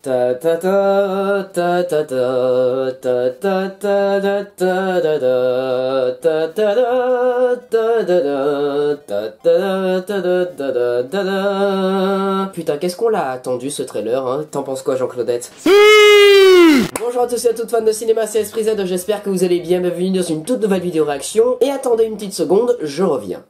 Ta ta ta ta ta ta ta ta ta ta ta ta ta ta. Putain, qu'est-ce qu'on l'a attendu ce trailer, hein? T'en penses quoi, Jean-Claudette? Bonjour à tous et à toutes fans de cinéma, c'est Esprit Z, j'espère que vous allez bien, bienvenue dans une toute nouvelle vidéo réaction. Et attendez une petite seconde, je reviens.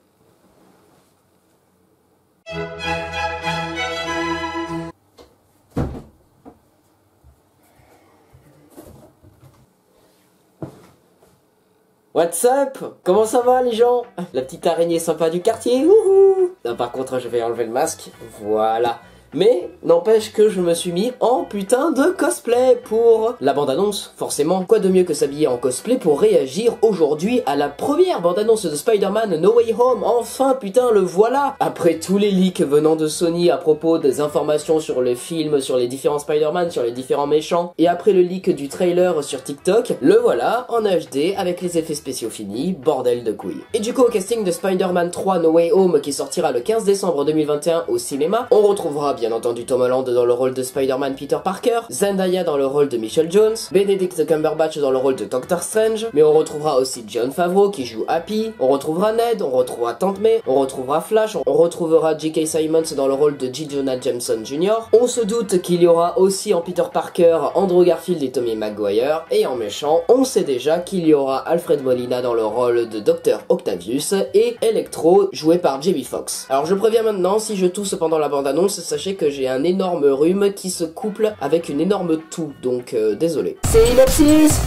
What's up? Comment ça va les gens? La petite araignée sympa du quartier, wouhou! Non, par contre je vais enlever le masque, voilà. Mais n'empêche que je me suis mis en putain de cosplay pour la bande-annonce, forcément. Quoi de mieux que s'habiller en cosplay pour réagir aujourd'hui à la première bande-annonce de Spider-Man No Way Home. Enfin putain, le voilà! Après tous les leaks venant de Sony à propos des informations sur le film, sur les différents Spider-Man, sur les différents méchants, et après le leak du trailer sur TikTok, le voilà en HD avec les effets spéciaux finis, bordel de couilles. Et du coup au casting de Spider-Man 3 No Way Home qui sortira le 15 décembre 2021 au cinéma, on retrouvera bien entendu Tom Holland dans le rôle de Spider-Man Peter Parker, Zendaya dans le rôle de Michelle Jones, Benedict Cumberbatch dans le rôle de Doctor Strange, mais on retrouvera aussi Jon Favreau qui joue Happy, on retrouvera Ned, on retrouvera Tante May, on retrouvera Flash, on retrouvera J.K. Simmons dans le rôle de J. Jonah Jameson Jr. On se doute qu'il y aura aussi en Peter Parker Andrew Garfield et Tobey Maguire, et en méchant, on sait déjà qu'il y aura Alfred Molina dans le rôle de Dr. Octavius et Electro joué par Jamie Foxx. Alors je préviens maintenant, si je tousse pendant la bande-annonce, sachez que j'ai un énorme rhume qui se couple avec une énorme toux, donc désolé. Synopsis,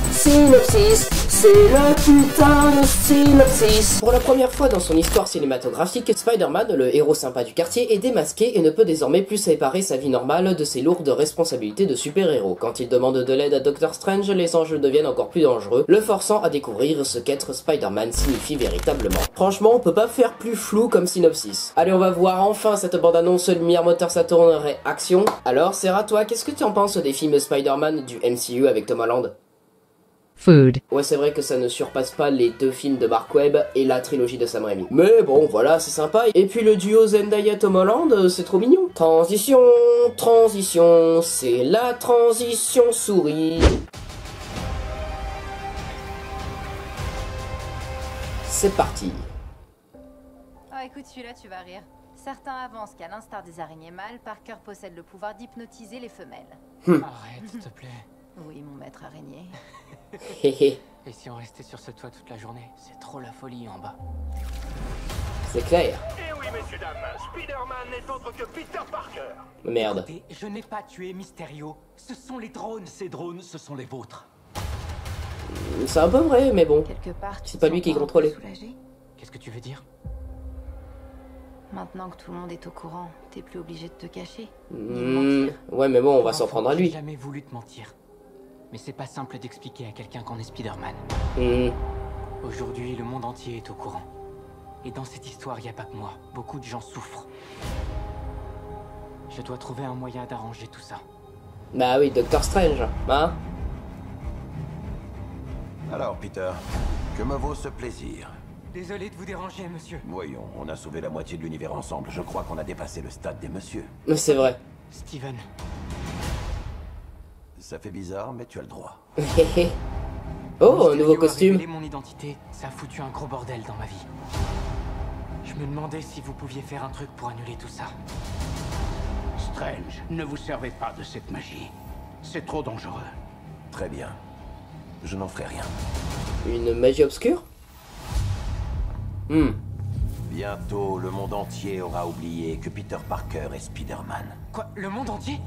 c'est le putain de synopsis. Pour la première fois dans son histoire cinématographique, Spider-Man, le héros sympa du quartier, est démasqué et ne peut désormais plus séparer sa vie normale de ses lourdes responsabilités de super-héros. Quand il demande de l'aide à Doctor Strange, les enjeux deviennent encore plus dangereux, le forçant à découvrir ce qu'être Spider-Man signifie véritablement. Franchement, on peut pas faire plus flou comme synopsis. Allez, on va voir enfin cette bande-annonce, lumière, moteur, ça tourne, action. Alors, Sarah, toi, qu'est-ce que tu en penses des films Spider-Man du MCU avec Tom Holland? Food. Ouais, c'est vrai que ça ne surpasse pas les deux films de Mark Webb et la trilogie de Sam Raimi. Mais bon, voilà, c'est sympa. Et puis le duo Zendaya-Tom Holland, c'est trop mignon. Transition, c'est la transition souris. C'est parti. Oh, écoute, celui-là, tu vas rire. Certains avancent qu'à l'instar des araignées mâles, Parker possède le pouvoir d'hypnotiser les femelles. Arrête, s'il te plaît. Oui, mon maître araignée. Héhé. Et si on restait sur ce toit toute la journée? C'est trop la folie en bas. C'est clair. Et oui, messieurs, dames, Spider-Man n'est autre que Peter Parker. Merde. Et je n'ai pas tué Mysterio. Ce sont les drones. Ces drones, ce sont les vôtres. C'est un peu vrai, mais bon. Quelque part, tu C'est te pas sens lui qui un peu contrôlait. soulagé? Qu'est-ce que tu veux dire? Maintenant que tout le monde est au courant, t'es plus obligé de te cacher. Ouais, mais bon, on va s'en Enfant, prendre à lui. J'ai jamais voulu te mentir. Mais c'est pas simple d'expliquer à quelqu'un qu'on est Spider-Man. Aujourd'hui, le monde entier est au courant. Et dans cette histoire, y a pas que moi. Beaucoup de gens souffrent. Je dois trouver un moyen d'arranger tout ça. Bah oui, Doctor Strange, hein? Alors, Peter, que me vaut ce plaisir? Désolé de vous déranger, monsieur. Voyons, on a sauvé la moitié de l'univers ensemble. Je crois qu'on a dépassé le stade des messieurs. C'est vrai. Steven. Ça fait bizarre, mais tu as le droit. Oh, un nouveau Mysterio a costume. révélé mon identité, ça a foutu un gros bordel dans ma vie. Je me demandais si vous pouviez faire un truc pour annuler tout ça. Strange, ne vous servez pas de cette magie. C'est trop dangereux. Très bien. Je n'en ferai rien. Une magie obscure? Bientôt, le monde entier aura oublié que Peter Parker est Spider-Man. Quoi? Le monde entier?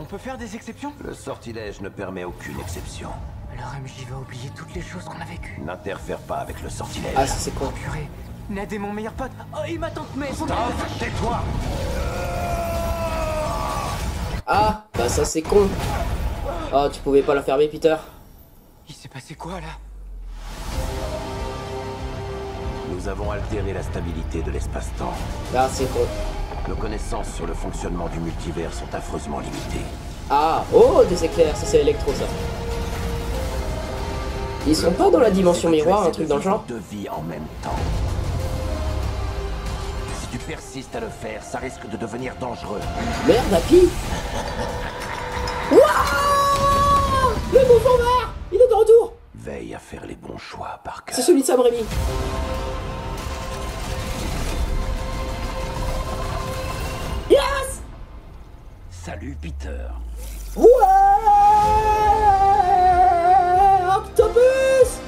On peut faire des exceptions? Le sortilège ne permet aucune exception. Alors MJ va oublier toutes les choses qu'on a vécues. N'interfère pas avec le sortilège. Ah, ça c'est quoi? Oh purée, Ned est mon meilleur pote. Oh, et ma tante May, son Tais-toi! Ah, bah ça c'est con. Oh, tu pouvais pas la fermer, Peter? Il s'est passé quoi là? Nous avons altéré la stabilité de l'espace-temps. Ah, c'est con. Nos connaissances sur le fonctionnement du multivers sont affreusement limitées. Ah, oh, des éclairs, ça c'est électro, ça. Ils sont pas dans la dimension miroir, un truc dans le genre? Deux vies en même temps. Si tu persistes à le faire, ça risque de devenir dangereux. Merde, Happy? Wouah! Le bouffon vert! Il est de retour! Veille à faire les bons choix, Parker. C'est celui de Sam Raimi. Yes! Salut, Peter. Ouais! Octopus!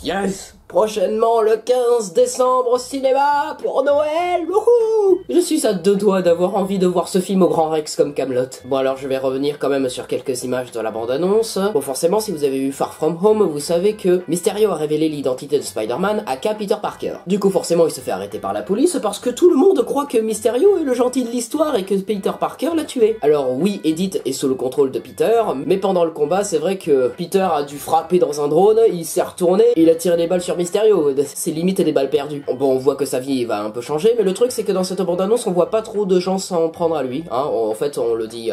Yes! Prochainement le 15 décembre au cinéma pour Noël, wouhou! Je suis à deux doigts d'avoir envie de voir ce film au Grand Rex comme Camelot. Bon alors je vais revenir quand même sur quelques images de la bande-annonce. Bon forcément si vous avez vu Far From Home, vous savez que Mysterio a révélé l'identité de Spider-Man à Peter Parker. Du coup forcément il se fait arrêter par la police parce que tout le monde croit que Mysterio est le gentil de l'histoire et que Peter Parker l'a tué. Alors oui, Edith est sous le contrôle de Peter, mais pendant le combat c'est vrai que Peter a dû frapper dans un drone, il s'est retourné et il a tiré des balles sur Mysterio, c'est limite des balles perdues. Bon, on voit que sa vie va un peu changer, mais le truc c'est que dans cette bande-annonce, on voit pas trop de gens s'en prendre à lui. Hein. En fait, on le dit,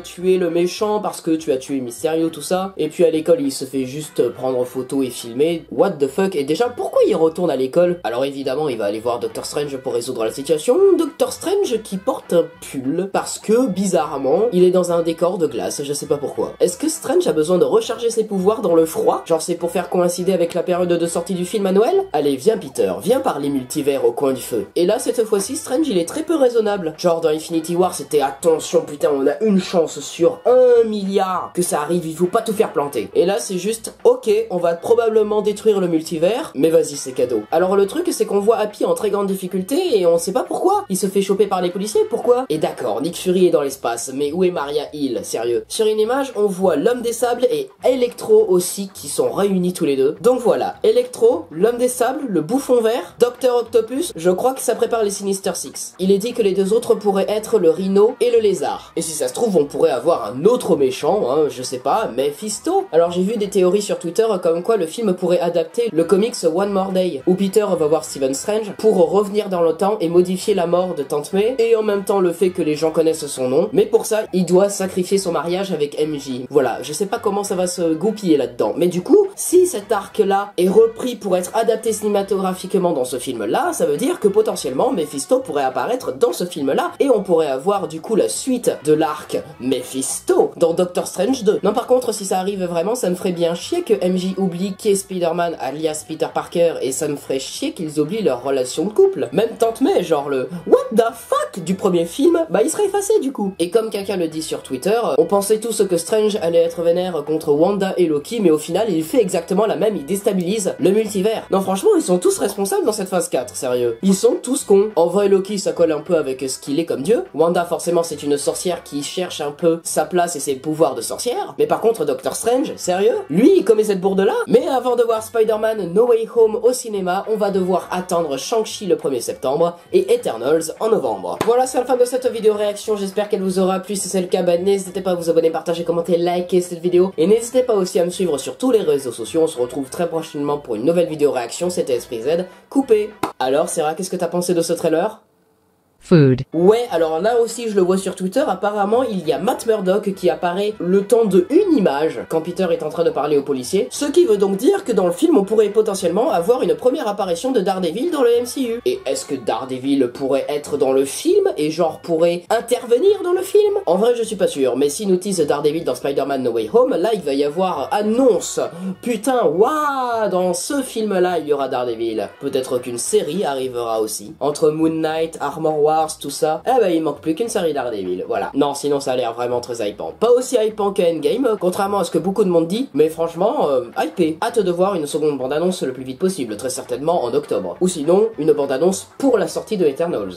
tu es le méchant parce que tu as tué Mysterio, tout ça. Et puis à l'école, il se fait juste prendre photo et filmer. What the fuck? Et déjà, pourquoi il retourne à l'école? Alors évidemment, il va aller voir Doctor Strange pour résoudre la situation. Doctor Strange qui porte un pull parce que, bizarrement, il est dans un décor de glace, je sais pas pourquoi. Est-ce que Strange a besoin de recharger ses pouvoirs dans le froid? Genre c'est pour faire coïncider avec la période de sortie du film à Noël? Allez, viens Peter, viens par les multivers au coin du feu. Et là, cette fois-ci, Strange, il est très peu raisonnable. Genre, dans Infinity War, c'était attention, putain, on a une chance sur 1 milliard que ça arrive, il faut pas tout faire planter. Et là, c'est juste, ok, on va probablement détruire le multivers, mais vas-y, c'est cadeau. Alors, le truc, c'est qu'on voit Happy en très grande difficulté et on sait pas pourquoi. Il se fait choper par les policiers, pourquoi? Et d'accord, Nick Fury est dans l'espace, mais où est Maria Hill, sérieux? Sur une image, on voit l'homme des sables et Electro aussi qui sont réunis tous les deux. Donc voilà, Electro, l'homme des sables, le bouffon vert, Dr Octopus, je crois que ça prépare les Sinister Six. Il est dit que les deux autres pourraient être le rhino et le lézard. Et si ça se trouve, on pourrait avoir un autre méchant, hein, je sais pas, Mephisto. Alors j'ai vu des théories sur Twitter comme quoi le film pourrait adapter le comics One More Day, où Peter va voir Stephen Strange pour revenir dans le temps et modifier la mort de Tante May, et en même temps le fait que les gens connaissent son nom, mais pour ça, il doit sacrifier son mariage avec MJ. Voilà, je sais pas comment ça va se goupiller là-dedans, mais du coup, si cet arc-là est repris pour être adapté cinématographiquement dans ce film-là, ça veut dire que potentiellement Mephisto pourrait apparaître dans ce film-là, et on pourrait avoir du coup la suite de l'arc Mephisto dans Doctor Strange 2. Non, par contre, si ça arrive vraiment, ça me ferait bien chier que MJ oublie qui est Spider-Man alias Peter Parker, et ça me ferait chier qu'ils oublient leur relation de couple. Même Tante May, genre le what the fuck du premier film, bah il serait effacé du coup. Et comme quelqu'un le dit sur Twitter, on pensait tous que Strange allait être vénère contre Wanda et Loki, mais au final il fait exactement la même, il déstabilise le multivers. Non franchement, ils sont tous responsables dans cette phase 4, sérieux. Ils sont tous cons. En vrai, Loki ça colle un peu avec ce qu'il est comme dieu. Wanda forcément c'est une sorcière qui cherche un peu sa place et ses pouvoirs de sorcière. Mais par contre Doctor Strange, sérieux, lui il commet cette bourde là. Mais avant de voir Spider-Man No Way Home au cinéma, on va devoir attendre Shang-Chi le 1er septembre et Eternals en novembre. Voilà, c'est la fin de cette vidéo réaction, j'espère qu'elle vous aura plu. Si c'est le cas, bah, n'hésitez pas à vous abonner, partager, commenter, liker cette vidéo, et n'hésitez pas aussi à me suivre sur tous les réseaux sociaux. On se retrouve très prochainement pour une nouvelle vidéo réaction. C'était Esprit Z, coupé. Alors Sarah, qu'est-ce que t'as pensé de ce trailer? Food. Ouais, alors là aussi je le vois sur Twitter, apparemment il y a Matt Murdock qui apparaît le temps de une image quand Peter est en train de parler aux policiers, ce qui veut donc dire que dans le film on pourrait potentiellement avoir une première apparition de Daredevil dans le MCU. Et est-ce que Daredevil pourrait être dans le film et genre pourrait intervenir dans le film? En vrai je suis pas sûr, mais si nous tease Daredevil dans Spider-Man No Way Home, là il va y avoir annonce. Putain, waouh, dans ce film là il y aura Daredevil. Peut-être qu'une série arrivera aussi. Entre Moon Knight, Armor Wars, tout ça, eh ben il manque plus qu'une série Daredevil, voilà. Non, sinon ça a l'air vraiment très hypant. Pas aussi hypant que Endgame, contrairement à ce que beaucoup de monde dit, mais franchement, hypé. Hâte de voir une seconde bande-annonce le plus vite possible, très certainement en octobre. Ou sinon, une bande-annonce pour la sortie de Eternals.